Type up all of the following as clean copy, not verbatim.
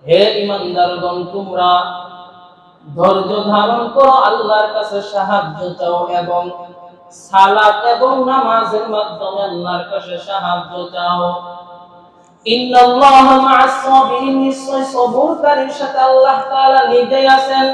হে ঈমানদারগণ, তোমরা ধৈর্য ধারণ করো, আল্লাহর কাছে সাহায্য চাও এবং সালাত এবং নামাজের মাধ্যমে আল্লাহর কাছে সাহায্য চাও। ইন্নাল্লাহা মা'আস সাবিরিন, নিশ্চয় সবরকারীর সাথে আল্লাহ তাআলা নিজেই আছেন।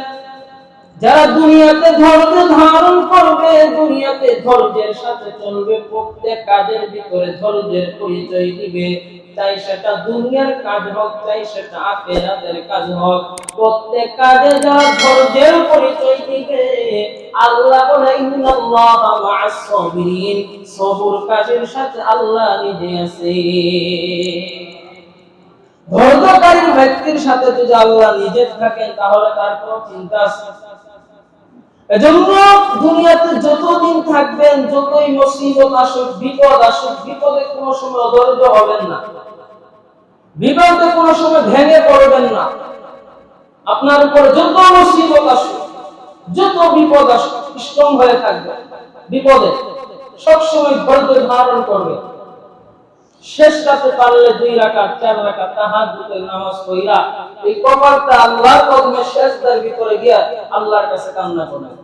যারা দুনিয়াতে ধৈর্য ধারণ করবে, দুনিয়াতে ধৈর্যের সাথে চলবে, প্রত্যেক কাজের ভিতরে ধৈর্যের পরিচয় দিবে, চাই সেটা দুনিয়ার কাজ হোক, চাই সেটা আখিরাতের কাজ হোক, প্রত্যেক কাজে যারা ধৈর্যের পরিচয় দিবে, আল্লাহ বলে ইন্নাল্লাহা মা'আস সাবিরিন, সবরকারীর সাথে আল্লাহ নিজে আছে। ধৈর্যকারী ব্যক্তির সাথে যদি আল্লাহ নিজে থাকেন, তাহলে তার কোনো চিন্তা আছে? এজন্য দুনিয়াতে যতদিন থাকবেন, যতই মুসিবত আসুক, বিপদ আসুক, বিপদে কোনো সময় অধৈর্য হবেন না, বিপদে কোনো সময় ভেঙে পড়বেন না। আপনার উপর যত মুসিবত আসুক, যত বিপদ আসুক, স্ট্রং হয়ে থাকবেন। বিপদে সবসময় ধৈর্য ধারণ করবেন। শেষ রাতে পারলে 2 রাকাত 4 রাকাত তাহাজ্জুদের নামাজ পড়া, এই কপালটা আল্লাহর কদমে সেজদার ভিতরে গিয়া আল্লাহর কাছে কান্না করবেন।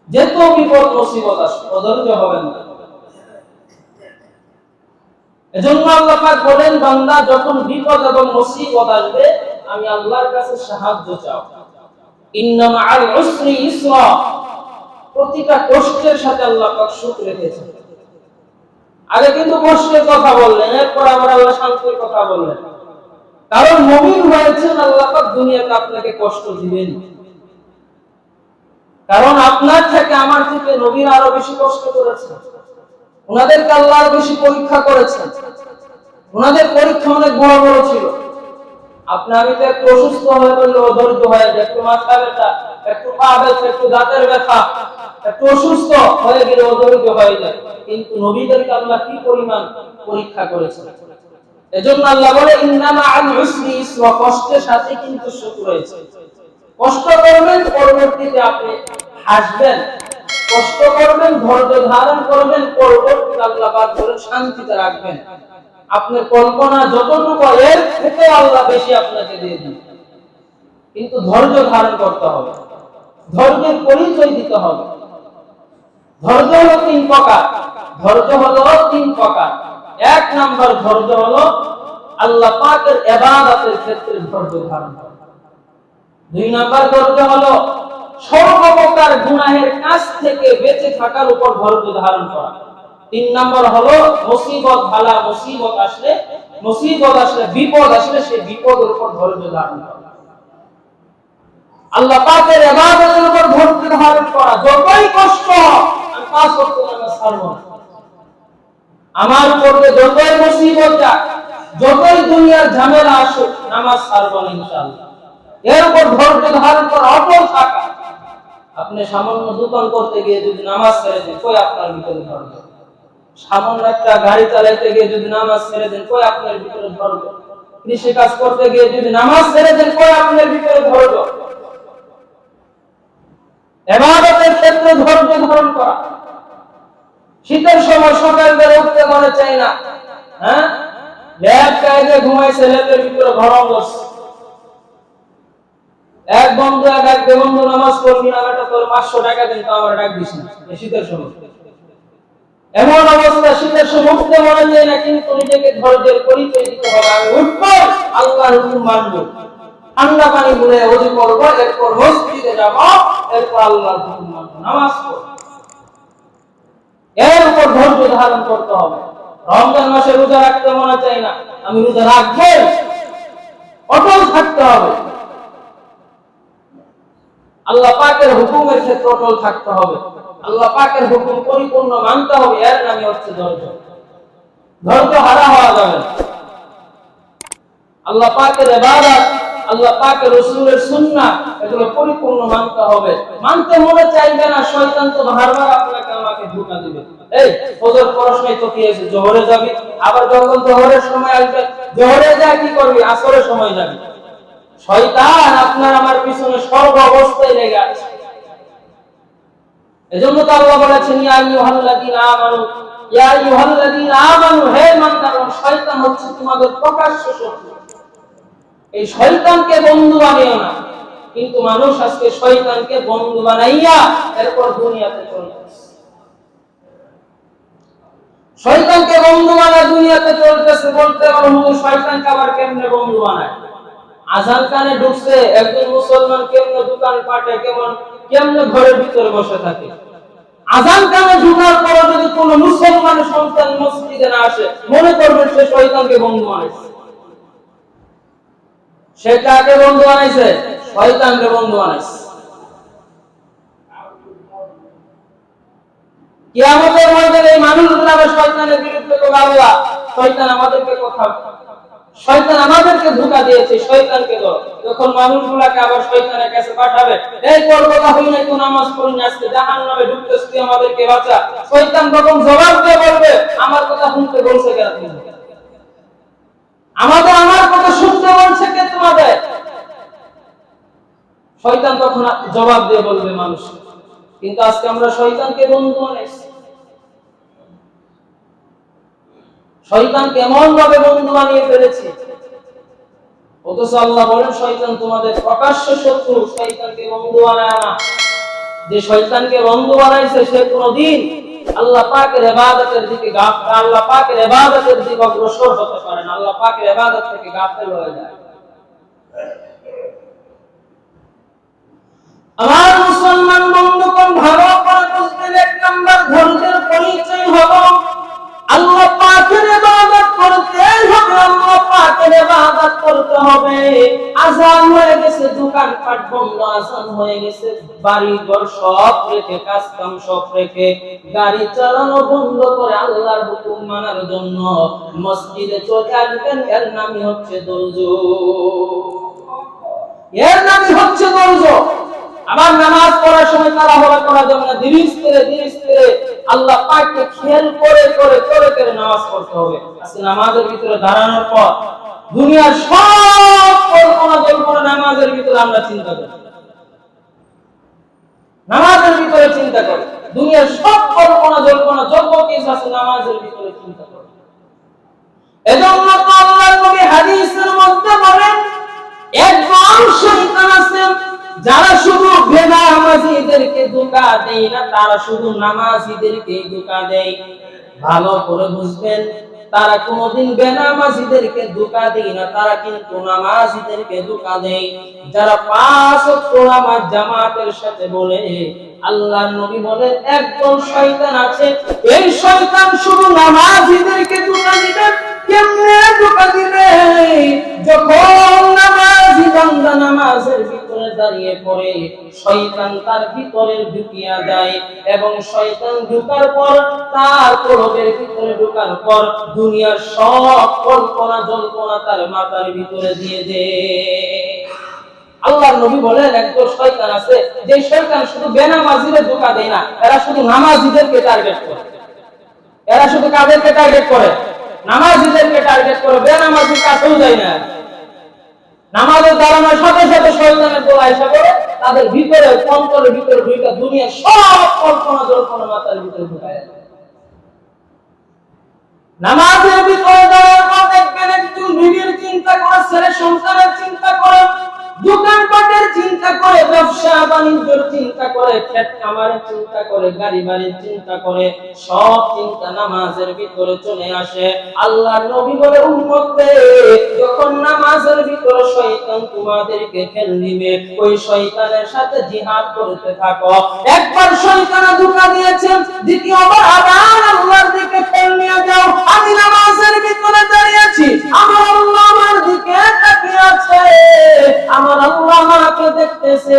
যত বিপদ মুসিবত আসে, অধৈর্য হবেন না। এজন্য আল্লাহ পাক বলেন, বান্দা যখন বিপদ এবং মুসিবত আসবে, আমি আল্লাহর কাছে সাহায্য চাও। ইন্না মা'আল উসরি ইসরা, প্রতিটা কষ্টের সাথে আল্লাহ পাক সুখ রেখেছেন। আগে কিন্তু কষ্টের কথা বললেন, এরপর আবার আল্লাহ শান্তির কথা বললেন। কারণ মুমিন হয়েছেন, আল্লাহ পাক দুনিয়াতে আপনাকে কষ্ট দিবেন। কারণ আপনার থেকে, আমার থেকে নবীরা আরো বেশি কষ্ট করেছেন, ওনাদেরকে আল্লাহ আরো বেশি পরীক্ষা করেছেন। ওনাদের পরীক্ষা অনেক বড় বড় ছিল। আপনি আমি তো একটু অসুস্থ হয়ে পড়লে অধৈর্য হয়ে যায়, একটু মাথা ব্যথা, একটু পা ব্যথা, একটু দাঁতের ব্যথা, একটু অসুস্থ হয়ে গেলে অধৈর্য হয়ে যায়। কিন্তু নবীদেরকে আল্লাহ কি পরিমাণ পরীক্ষা করেছেন। এজন্য আল্লাহ বলে, ইন্না মা'আল উসরি ইসরা, কষ্টের সাথে কিন্তু সুখ রয়েছে। কষ্ট করবেন, পরবর্তীতে আপনি হাসবেন। কষ্ট করবেন, ধৈর্য ধারণ করবেন, পরবর্তীতে আল্লাহ পাক বলেন শান্তিতে রাখবেন। আপনার কল্পনা যতটুকু, এর থেকে আল্লাহ বেশি আপনাকে দিয়ে দিবেন। কিন্তু ধৈর্য ধারণ করতে হবে, ধৈর্যের পরিচয় দিতে হবে। ধৈর্য হলো 3 প্রকার। ধৈর্য হলো 3 প্রকার। 1 নাম্বার ধৈর্য হলো আল্লাহ পাকের ইবাদতের ক্ষেত্রে ধৈর্য ধারণ করা। 2 নাম্বার ধৈর্য হলো সর্বপ্রকার গুনাহের কাজ থেকে বেঁচে থাকার উপর ধৈর্য ধারণ করা। 3 নাম্বার হলো মুসিবত, বালা মুসিবত আসলে, বিপদ আসলে সেই বিপদের উপর ধৈর্য ধারণ করা। আল্লাহ পাকের ইবাদতের উপর ধৈর্য ধারণ করা। যতই কষ্ট, আমি 5 ওয়াক্ত নামাজ ছাড়ব না। আমার উপর যতই মুসিবত যাক, যতই দুনিয়ার ঝামেলা আসুক, নামাজ ছাড়ব না ইনশাআল্লাহ। এর উপর ধৈর্য ধারণ করা, অটল থাকা। আপনি সামান্য দোকান করতে গিয়ে যদি নামাজ ছেড়ে দেন, কই আপনার ভিতরে ধৈর্য? সামান্য একটা গাড়ি চালাতে গিয়ে যদি নামাজ ছেড়ে দেন, কই আপনার ভিতরে ধৈর্য? কৃষি কাজ করতে গিয়ে যদি নামাজ ছেড়ে দেন, কই আপনার ভিতরে ধৈর্য? ইবাদতের ক্ষেত্রে ধৈর্য ধারণ করা। শীতের সময় সকালবেলা উঠতে মনে চাই না, হ্যাঁ, ল্যাব কায়দে ঘুমাইছে, ল্যাবের ভিতরে গরম বসছে। এক বন্ধু ডাকবে, বন্ধু নামাজ পড়বি না, বেটা তোর 500 টাকা দিন, তো আমার ডাক দিস না। শীতের সময় এমন অবস্থা, শীতের সময় উঠতে মনে চায় না, কিন্তু নিজেকে ধৈর্যের পরিচয় দিতে হবে। আমি উঠবো, আল্লাহর হুকুম মানবো, ঠান্ডা পানি গুলে ওযু করবো, এরপর মসজিদে যাবো, এরপর আল্লাহর হুকুম মানবো, নামাজ পড়বো। এর উপর ধৈর্য ধারণ করতে হবে। রমজান মাসে রোজা রাখতে মনে চায় না, আমি রোজা রাখবো, অটল থাকতে হবে। আল্লাহ পাকের হুকুমের ক্ষেত্রে অটল থাকতে হবে। আল্লাহ পাকের হুকুম পরিপূর্ণ মানতে হবে। এর নামই হচ্ছে ধৈর্য। ধৈর্য হারা হওয়া যাবে না। আল্লাহ পাকের ইবাদত, আল্লাহ পাকের রাসূলের সুন্নাহ, এগুলো পরিপূর্ণ মানতে হবে। মানতে মনে চাইবে না, শয়তান তো বারবার আপনাকে আমাকে ধোঁকা দিবে। এই ফজর পড়ার সময় তো কি আছে, জোহরে যাবি, আবার যখন জোহরের সময় আসবে, জোহরে যা কি করবি, আসরের সময় যাবি। শয়তান আপনার আমার পিছনে সর্ব অবস্থায় লেগে আছে। এজন্য তো আল্লাহ বলেছেন, ইয়া আইয়ুহাল্লাযীনা আমানু, ইয়া আইয়ুহাল্লাযীনা আমানু, হে ঈমানদারগণ, শয়তান হচ্ছে তোমাদের প্রকাশ্য শত্রু। এই শয়তানকে বন্ধু বানিও না। কিন্তু মানুষ আজকে শয়তানকে বন্ধু বানাইয়া এরপর দুনিয়াতে চলতেছে। শয়তানকে বন্ধু বানায় দুনিয়াতে চলতেছে। বলতে পারো শয়তানকে আবার কেমনে বন্ধু বানায়? আজান কানে ঢুকছে, একজন মুসলমান কেমনে দোকান পাটে কেমনে ঘরের ভিতরে বসে থাকে। আজান কানে ঢুকার পর যদি কোন মুসলমানের সন্তান মসজিদে না আসে, মনে করবেন সে শয়তানকে বন্ধু বানাইছে। সে কাকে বন্ধু বানাইছে? শয়তানকে বন্ধু বানাইছে। কিয়ামতের ময়দানে এই মানুষগুলো আবার শয়তানের বিরুদ্ধে কথা বলা, শয়তান আমাদেরকে ধোঁকা দিয়েছে, শয়তানকে ধরো। যখন মানুষগুলাকে আবার শয়তানের কাছে পাঠাবে, এই তোর কথা হই নাই, তো নামাজ পড়ি না, আজকে জাহান্নামে ঢুকতেছ, তুই আমাদেরকে বাঁচা। শয়তান তখন জবাব দিয়ে বলবে, আমার কথা শুনতে বলছে কেন তুমি? আমার কথা শুনতে বলছে কে তোমাদের? শয়তান তখন জবাব দিয়ে বলবে মানুষ। কিন্তু আজকে আমরা শয়তানকে বন্ধু বানাইছি। শয়তান কেমন ভাবে বন্ধু বানিয়ে ফেলেছি, অথচ আল্লাহ বলেন শয়তান তোমাদের প্রকাশ্য শত্রু। শয়তানকে বন্ধু বানায় না। যে শয়তানকে বন্ধু বানাইছে সে কোনদিন আল্লাহ পাকের ইবাদতের দিকে আল্লাহ পাকের ইবাদতের দিকে অগ্রসর হতে পারে না। আল্লাহ পাকের ইবাদত থেকে গাফেল হয়ে যায়। আমার মুসলমান বন্ধুগণ, ভালো করে বুঝবেন, এক নাম্বার ধৈর্যের পরিচয় হলো আল্লাহ পাকের ইবাদত করতে হবে। আল্লাহ পাকের ইবাদত করতে হবে। আযান হয়ে গেছে, দোকান পাট বন্ধ, আযান হয়ে গেছে, বাড়ি ঘর সব রেখে, কাজ কাম সব রেখে, গাড়ি চালানো বন্ধ করে আল্লাহর হুকুম মানার জন্য মসজিদে চলে আসবেন। এর নামই হচ্ছে ধৈর্য। এর নামই হচ্ছে ধৈর্য। আবার নামাজ পড়ার সময় তাড়াহুড়া করা যাবে না। ধীরে স্থিরে আল্লাহ পাককে খেয়াল করে নামাজ পড়তে হবে। আজকে নামাজের ভিতরে দাঁড়ানোর পর দুনিয়ার সব কল্পনা নামাজের ভিতরে আমরা চিন্তা করি। নামাজের ভিতরে চিন্তা করি। দুনিয়ার সব কল্পনা যত কিছু আছে নামাজের ভিতরে চিন্তা করি। এজন্য তো আল্লাহর নবী হাদিসের মধ্যে বলেন, একদম শয়তান আছে যারা শুধু বেনামাজীদেরকে ধোঁকা দেয় না, তারা শুধু নামাজীদেরকে ধোঁকা দেয়। ভালো করে বুঝবেন, তারা কোনদিন বেনামাজীদেরকে ধোঁকা দেয় না, তারা কিন্তু নামাজীদেরকে ধোঁকা দেয়। যারা 5 ওয়াক্ত নামাজ জামাতের সাথে বলে, আল্লাহর নবী বলেন একদল শয়তান আছে, এই শয়তান শুধু নামাজীদেরকে ধোঁকা দিবে। কেমনে ধোঁকা দিবে? যখন নামাজি বান্দা নামাজের ভিতরে দাঁড়িয়ে পড়ে, শয়তান তার ভিতরে ঢুকিয়া যায়, এবং শয়তান ঢুকার পর, তার কলবের ভিতরে ঢুকার পর দুনিয়ার সব কল্পনা জল্পনা তার মাথার ভিতরে দিয়ে দেয়। আল্লাহর নবী বলেন একদল শয়তান আছে, যে শয়তান শুধু বেনামাজিদের ধোঁকা দেয় না, এরা শুধু নামাজিদেরকে টার্গেট করে। এরা শুধু কাদেরকে টার্গেট করে? নামাজিদেরকে টার্গেট করে। বেনামাজির কাছেও যায় না। নামাজের দাঁড়ানোর সাথে সাথে শয়তানের দোলা হিসাবে তাদের ভিতরে, অন্তরের ভিতরে ঢুকে দুনিয়ার সব কল্পনা জল্পনা মাথার ভিতরে ঢুকায়। নামাজের ভিতরে দাঁড়ানোর পর দেখবেন একজন বিবির চিন্তা করে, ছেলে সন্তানের চিন্তা করে, দোকানপাটের চিন্তা করে, ব্যবসা বাণিজ্যের চিন্তা করে, ক্ষেত খামারের চিন্তা করে, গাড়ি বাড়ির চিন্তা করে, সব চিন্তা নামাজের ভিতরে চলে আসে। আল্লাহর নবী বলে, উম্মতদের, যখন নামাজের ভিতরে শয়তান তোমাদেরকে খেল দিবে, ওই শয়তানের সাথে জিহাদ করতে থাকো। একবার শয়তানে ধোঁকা দিয়েছে, দ্বিতীয়বার আবার আল্লাহর দিকে খেল নিয়ে যাও। আমি নামাজের ভিতরে দাঁড়িয়ে আছি, আমার আল্লাহ আমার দিকে তাকিয়ে আছে, আমার আল্লাহ আমাকে দেখতেছে।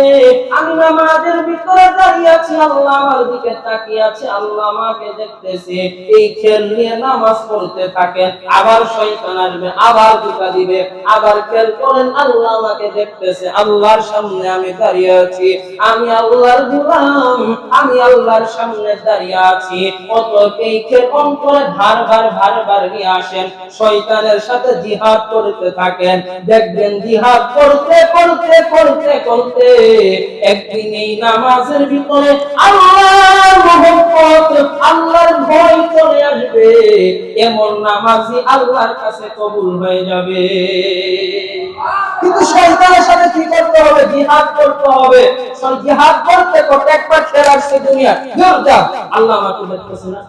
আমি নামাজের ভিতরে দাঁড়িয়ে আছি, আল্লাহ আমার দিকে তাকিয়ে আছে, আল্লাহ আমাকে দেখতেছে। এই খেল নিয়ে নামাজ পড়তে থাকেন। আবার শয়তান আসবে, আবার ধোঁকা দিবে, আবার খেল করেন, আল্লাহ আমাকে দেখতেছে, আল্লাহর সামনে আমি দাঁড়িয়ে আছি, আমি আল্লাহর গোলাম, আমি আল্লাহর সামনে দাঁড়িয়ে আছি। অতএব এই খেল অন্তরে ভার নিয়ে আসেন, শয়তানের সাথে জিহাদ করতে থাকেন। দেখবেন জিহাদ করতে একদিন এই নামাজের ভিতরে আল্লাহর মহব্বত, আল্লাহর ভয় চলে আসবে। এমন নামাজি আল্লাহর কাছে কবুল হয়ে যাবে। শয়তানের সাথে কি করতে হবে? জিহাদ করতে হবে। জিহাদ করতে করতে একবার খেয়াল আসছে দুনিয়া, দূর যা, আল্লাহ আমাকে দেখতেছে না,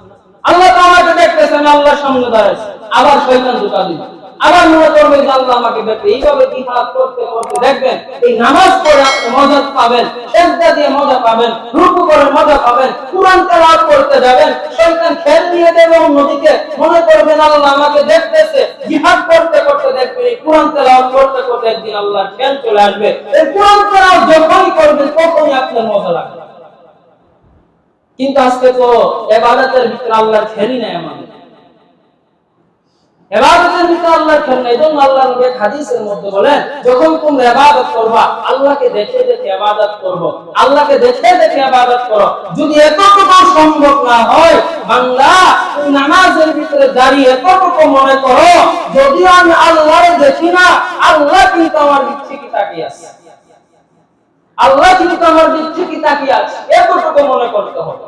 আল্লাহ তো আমাকে দেখতেছে না, আল্লাহর সামনে দাঁড়াইছে, আবার শয়তান ধোঁকা দিবে, আবার মনে করবে যে আল্লাহ আমাকে দেখবে। এইভাবে জিহাদ করতে করতে দেখবেন এই নামাজ পড়ে আপনি মজা পাবেন, সিজদা দিয়ে মজা পাবেন, রুকু করে মজা পাবেন, কুরআন তেলাওয়াত করতে যাবেন, শয়তান খেল নিয়ে দেবে অন্যদিকে, মনে করবেন আল্লাহ আমাকে দেখতেছে। জিহাদ করতে করতে দেখবেন এই কুরআন তেলাওয়াত করতে করতে একদিন আল্লাহর খেল চলে আসবে। এই কুরআন তেলাওয়াত যখনই করবেন তখনই আপনার মজা লাগবে। কিন্তু আজকে তো ইবাদতের ভিতরে আল্লাহর খেলই নাই, আমাদের ইবাদতের ভিতরে আল্লাহর খেল নাই। এজন্য আল্লাহ নবী হাদিসের মধ্যে বলেন, যখন তোমরা ইবাদত করবা আল্লাহকে দেখে দেখে ইবাদত করো, আল্লাহকে দেখে দেখে ইবাদত করো। যদি এতটুকু সম্ভব না হয়, বান্দা তুমি নামাজের ভিতরে দাঁড়িয়ে এতটুকু মনে করো, যদিও আমি আল্লাহকে দেখি না, আল্লাহ কিন্তু আমার দিক থেকে তাকিয়ে আছে, আল্লাহ কিন্তু আমার দিক থেকে তাকিয়ে আছে, এতটুকু মনে করতে হবে।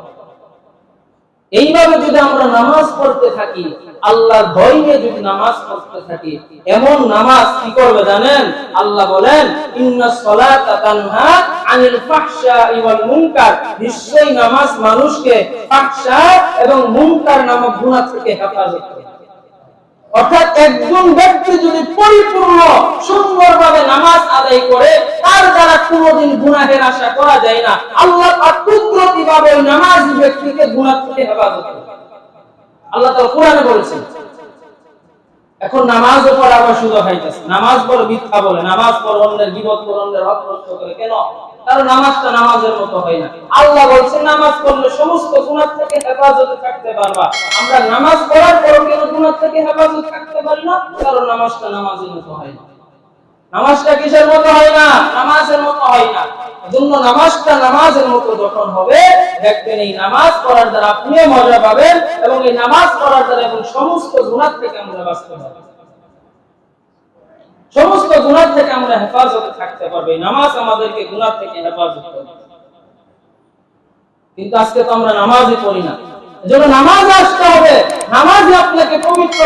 এইভাবে যদি আমরা নামাজ পড়তে থাকি, আল্লাহর ভয় নিয়ে যদি নামাজ পড়তে থাকি, এমন নামাজ কি করবে জানেন? আল্লাহ বলেন, ইন্নাস সালাতা তানহা আনিল ফাহশাই ওয়াল মুনকার, নিশ্চয়ই নামাজ মানুষকে ফাহশা এবং মুনকার নামক গুনাহ থেকে হেফাজত করে। অর্থাৎ একজন ব্যক্তি যদি পরিপূর্ণ সুন্দরভাবে নামাজ আদায় করে, তার দ্বারা কোনোদিন গুনাহের আশা করা যায় না। আল্লাহ পাক কুদরতিভাবে ওই নামাজি ব্যক্তিকে গুনাহ থেকে হেফাজত করে। আল্লাহ তাআলা কোরআনে বলেছেন। এখন নামাজও পড়া আবার সুযোগ হইতেছে, নামাজ পড়ে মিথ্যা বলে, নামাজ পড়ে অন্যের গীবত করে, অন্যের হক নষ্ট করে। কেন? কারণ নামাজটা নামাজের মতো হয় না। আল্লাহ বলছেন নামাজ পড়লে সমস্ত গুনাহ থেকে হেফাজতে থাকতে পারবা। আমরা নামাজ পড়ার পর কেন গুনাহ থেকে হেফাজতে থাকতে পারি না? কারণ নামাজটা নামাজের মতো হয় না। নামাজটা কিসের মতো হয় না? নামাজের মতো হয় না। এজন্য নামাজটা নামাজের মতো যখন হবে, দেখবেন এই নামাজ পড়ার দ্বারা আপনিও মজা পাবেন এবং এই নামাজ পড়ার দ্বারা এবং সমস্ত গুনাহ থেকে আমরা বাঁচতে পারব, সমস্ত গুনাহ থেকে আমরা হেফাজতে থাকতে পারবো। এই নামাজ আমাদেরকে গুনাহ থেকে হেফাজত করবে। কিন্তু আজকে তো আমরা নামাজই পড়ি না। এজন্য নামাজ আসতে হবে, নামাজই আপনাকে পবিত্র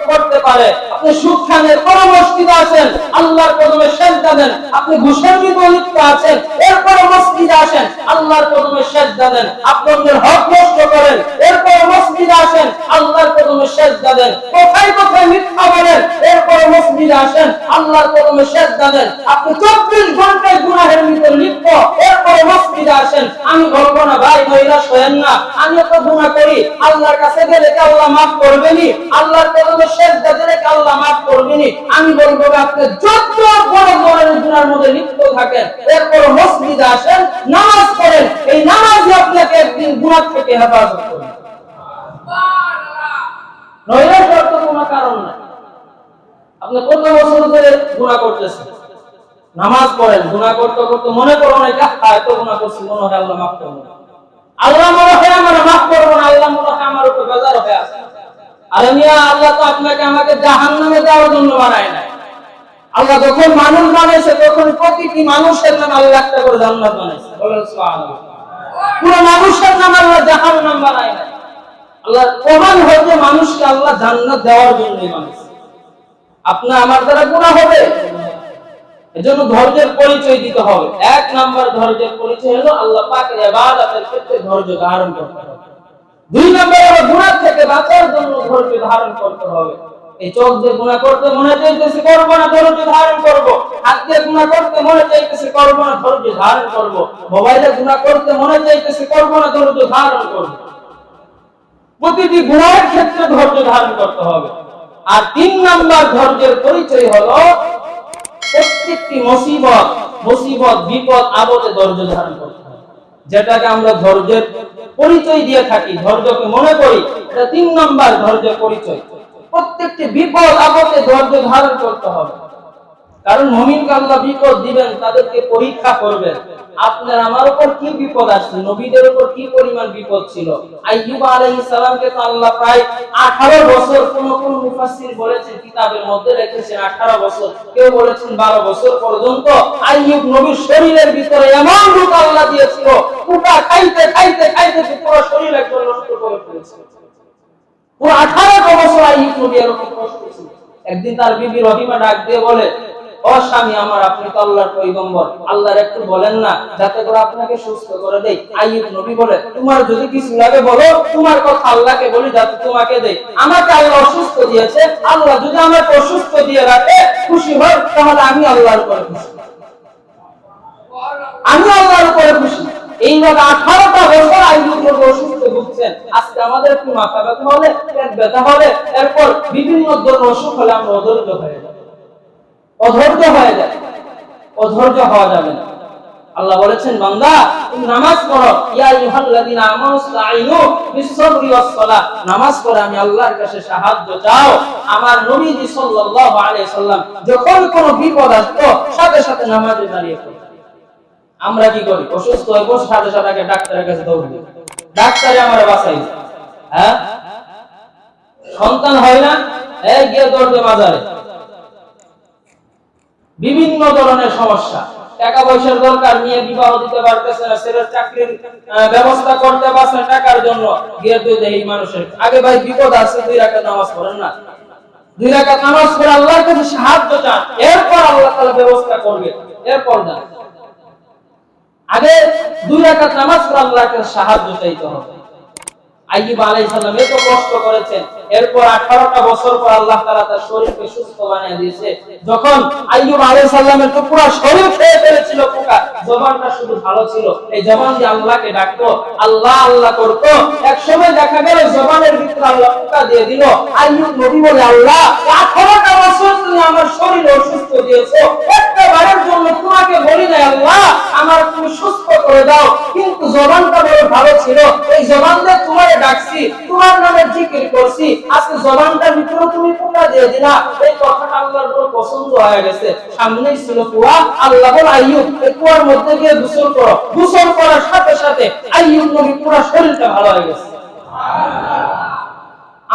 করতে পারে। আপনি সুখানের কোন মসজিদে আছেন, আল্লাহর কদমে সিজদা দেন। আপনি ঘুষের ভিতরে লিপ্ত আছেন, এরপর মসজিদে আসেন, আল্লাহর কদমে সিজদা দেন। আপনি অন্যের হক নষ্ট করেন, এরপর মসজিদে আসেন, আল্লাহর কদমে সিজদা দেন। কোথায় কোথায় মিথ্যা বলেন, এরপর মসজিদে আসেন, আল্লাহর কদমে সিজদা দেন। আপনি 24 ঘন্টায় গুনাহের ভিতরে লিপ্ত, এরপর মসজিদে আসেন। আমি বলবো না ভাই নৈরাশ হয়েন না, আমিও তো গুনাহ করি, আল্লাহর কাছে গেলে কি আল্লাহ মাফ করবেনি? আল্লাহর কদমে সিজদা দিলে কি আল্লাহ মাফ করবেনি? আমি বলবো আপনি যত বড় বড় গুনাহের মধ্যে লিপ্ত থাকেন, এরপর মসজিদে আসেন, নামাজ পড়েন। এই নামাজই আপনাকে একদিন গুনাহ থেকে হেফাজত করবে। নৈরাশ হওয়ার তো কোনো কারণ নাই। আপনি কত বছর ধরে গুনাহ করতেছেন, নামাজ পড়েন, গুনাহ করতে করতে মনে করো না এত গুনাহ করছি, মনে হয় আল্লাহ মাফ করবে না, আল্লাহ মনে হয় আমার মাফ করবে না, আল্লাহ মনে হয় আমার উপর বেজার হয়ে আছে। আরে মিয়া, আল্লাহ তো আপনাকে আমাকে জাহান্নামে দেওয়ার জন্য বানায় নাই। আল্লাহ যখন মানুষ বানাইছে তখন প্রতিটি মানুষের নাম আল্লাহ একটা করে জান্নাত বানাইছে। বলেন সুবহানাল্লাহ। পুরো মানুষের নাম আল্লাহ জাহান্নাম বানায় নাই। আল্লাহ প্রমাণ হয়েছে মানুষকে আল্লাহ জান্নাত দেওয়ার জন্যই বানাইছে। আপনার আমার দ্বারা গুনাহ হবে, এজন্য ধৈর্যের পরিচয় দিতে হবে। 1 নাম্বার ধৈর্যের পরিচয় হলো আল্লাহ পাকের ইবাদতের ক্ষেত্রে ধৈর্য ধারণ করতে হবে। 2 নাম্বার হলো গুনাহ থেকে বাঁচার জন্য ধৈর্য ধারণ করতে হবে। এই চোখ দিয়ে গুনাহ করতে মনে চাইতেছে করব না, ধৈর্য ধারণ করব। হাত দিয়ে গুনাহ করতে মনে চাইতেছে করব না, ধৈর্য ধারণ করব। মোবাইলে গুনাহ করতে মনে চাইতেছে করব না, ধৈর্য ধারণ করব। প্রতিটি গুনাহের ক্ষেত্রে ধৈর্য ধারণ করতে হবে। আর 3 নাম্বার ধৈর্যের পরিচয় হলো প্রত্যেকটি মুসিবত বিপদ আপদে ধৈর্য ধারণ করতে হবে। যেটাকে আমরা ধৈর্যের পরিচয় দিয়ে থাকি, ধৈর্যকে মনে করি, এটা 3 নাম্বার ধৈর্যের পরিচয়। প্রত্যেকটি বিপদ আপদে ধৈর্য ধারণ করতে হবে। কারণ মুমিনকে আল্লাহ বিপদ দিবেন, তাদেরকে পরীক্ষা করবেন। আপনার আমার উপর কি বিপদ আসছে, নবীদের উপর কি পরিমাণ বিপদ ছিল। আইয়ুব আলাইহিস সালামকে তো আল্লাহ প্রায় 18 বছর, কোন কোন মুফাসসির বলেছেন কিতাবের মধ্যে রেখেছেন 18 বছর, কেউ বলেছেন 12 বছর পর্যন্ত আইয়ুব নবীর শরীরের ভিতরে এমন রোগ আল্লাহ দিয়েছিল, পোকা খাইতে খাইতে খাইতে পুরো শরীর একদম নষ্ট করে ফেলেছিল। পুরো 18 বছর আইয়ুব নবী এরকম কষ্ট ছিল। একদিন তার বিবি রহিমা ডাক দিয়ে বলে, ও ও স্বামী আমার, আপনি তো আল্লাহর পয়গম্বর, আল্লাহর একটু বলেন না যাতে করে আপনাকে সুস্থ করে দেই। আইয়ুব নবী বলে, তোমার যদি কিছু লাগে বলো, তোমার কথা আল্লাহকে বলি যাতে তোমাকে দেই। আমাকে আল্লাহ অসুস্থ দিয়েছে, আল্লাহ যদি আমাকে অসুস্থ দিয়ে রাখে খুশি হয়, তাহলে আমি আল্লাহর উপরে খুশি, আমি আল্লাহর উপরে খুশি। এইভাবে 18টা বছর আইয়ুব নবী অসুস্থ ভুগছেন। আজকে আমাদের একটু মাথা ব্যথা হলে, পেট ব্যথা হলে, এরপর বিভিন্ন ধরনের অসুখ হলে আমরা অধৈর্য হয়ে যাই, অধৈর্য হয়ে যায়। অধৈর্য হওয়া যাবে না। আল্লাহ বলেছেন, বান্দা তুমি নামাজ পড়ো, ইয়া আইয়ুহাল্লাযীনা আমানু ইসতাঈনু বিস-সাবরি ওয়াস-সালাহ, নামাজ পড়ে আমি আল্লাহর কাছে সাহায্য চাও। আমার নবীজি সাল্লাল্লাহু আলাইহি সাল্লাম যখন কোনো বিপদ আসতো সাথে সাথে নামাজে দাঁড়িয়ে পড়তেন। আমরা কি করি? অসুস্থ হয়ে বসে সাথে সাথে আগে ডাক্তারের কাছে দৌড় দিই, ডাক্তারে আমারে বাঁচাইছে। হ্যাঁ, সন্তান হয় না, এই গিয়ে দৌড়ে বাজারে। বিভিন্ন ধরনের সমস্যা, টাকা পয়সার দরকার, নিয়ে বিবাহ দিতে পারতেছে না, ছেলের চাকরির ব্যবস্থা করতে পারছে না, টাকার জন্য গিয়ে তুই এই মানুষের আগে ভাই বিপদ আছে, 2 রাকাত নামাজ পড়েন না, 2 রাকাত নামাজ পড়ে আল্লাহর কাছে সাহায্য চান, এরপর আল্লাহ তাআলা ব্যবস্থা করবে। এরপর না, আগে 2 রাকাত নামাজ পড়ে আল্লাহর কাছে সাহায্য চাইতে হবে। আইয়ুব আলাইহিস সালাম এত কষ্ট করেছেন, এরপর 18টা বছর পর আল্লাহ তাআলা তার শরীরকে সুস্থ বানিয়ে দিয়েছে। যখন আইয়ুব আলাইহিস সালামের তো পুরো শরীর খেয়ে ফেলেছিল পোকা, জবানটা শুধু ভালো ছিল, এই জবান দিয়ে আল্লাহকে ডাকতো, আল্লাহ আল্লাহ করতো। এক সময় দেখা গেল জবানের ভিতরে আল্লাহ পোকা দিয়ে দিল। আইয়ুব নবী বলে, আল্লাহ 18টা বছর তুমি আমার শরীর অসুস্থ দিয়েছো, একটা বারের জন্য তোমাকে বলি না আল্লাহ আমার তুমি সুস্থ করে দাও, কিন্তু জবানটা বড় ভালো ছিল, এই জবান দিয়ে তোমার ডাকছি, তোমার নামে জিকির করছি, আজকে জবানটার ভিতরে তুমি পোকা দিয়ে দিলা। এই কথাটা আল্লাহর বড় পছন্দ হয়ে গেছে। সামনেই ছিল কুয়া, আল্লাহ বলে, আইয়ুব এই কুয়ার মধ্যে গিয়ে গোসল করো। গোসল করার সাথে সাথে আইয়ুব নবী পুরো শরীরটা ভালো হয়ে গেছে। সুবহানাল্লাহ।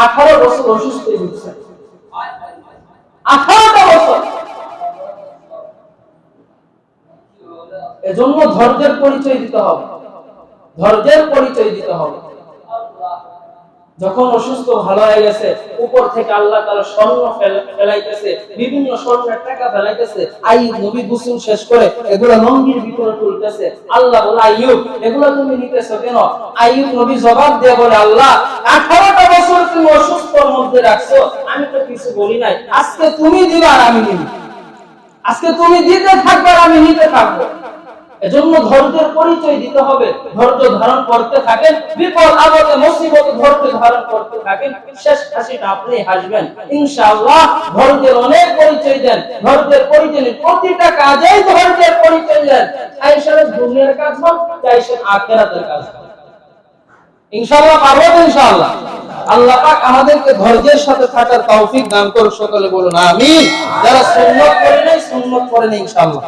18 বছর অসুস্থ হয়েছে, 18টা বছর। এজন্য ধৈর্যের পরিচয় দিতে হবে, ধৈর্যের পরিচয় দিতে হবে। যখন অসুস্থ ভালো হয়ে গেছে, উপর থেকে আল্লাহ তাআলা স্বর্ণ ফেলাইতেছে, বিভিন্ন স্বর্ণের টাকা ফেলাইতেছে। আইয়ুব নবী গোসল শেষ করে এগুলা লঙ্গির ভিতরে তুলতেছে। আল্লাহ বলে, আইয়ুব এগুলা তুমি নিতেছো কেন? আইয়ুব নবী জবাব দিয়ে বলে, আল্লাহ 18টা বছর তুমি অসুস্থর মধ্যে রাখছো, আমি তো কিছু বলি নাই, আজকে তুমি দিবা আর আমি নিব, আজকে তুমি দিতে থাকবে আর আমি নিতে থাকবো। এজন্য ধৈর্যের পরিচয় দিতে হবে। ধৈর্য ধারণ করতে থাকেন, বিপদ আপদে মুসিবতে ধৈর্য ধারণ করতে থাকেন, শেষ হাসিটা আপনি হাসবেন ইনশাআল্লাহ। ধৈর্যের অনেক পরিচয় দেন, ধৈর্যের পরিচয় নেন, প্রতিটা কাজেই ধৈর্যের পরিচয় দেন। চাই সেটা দুনিয়ার কাজ হোক, চাই সেটা আখিরাতের কাজ হোক, ইনশাআল্লাহ পারবেন ইনশাআল্লাহ। আল্লাহ পাক আমাদেরকে ধৈর্যের সাথে থাকার তৌফিক দান করুন। সকলে বলুন আমিন। যারা সুন্নাত করে নাই, সুন্নাত করেন ইনশাআল্লাহ।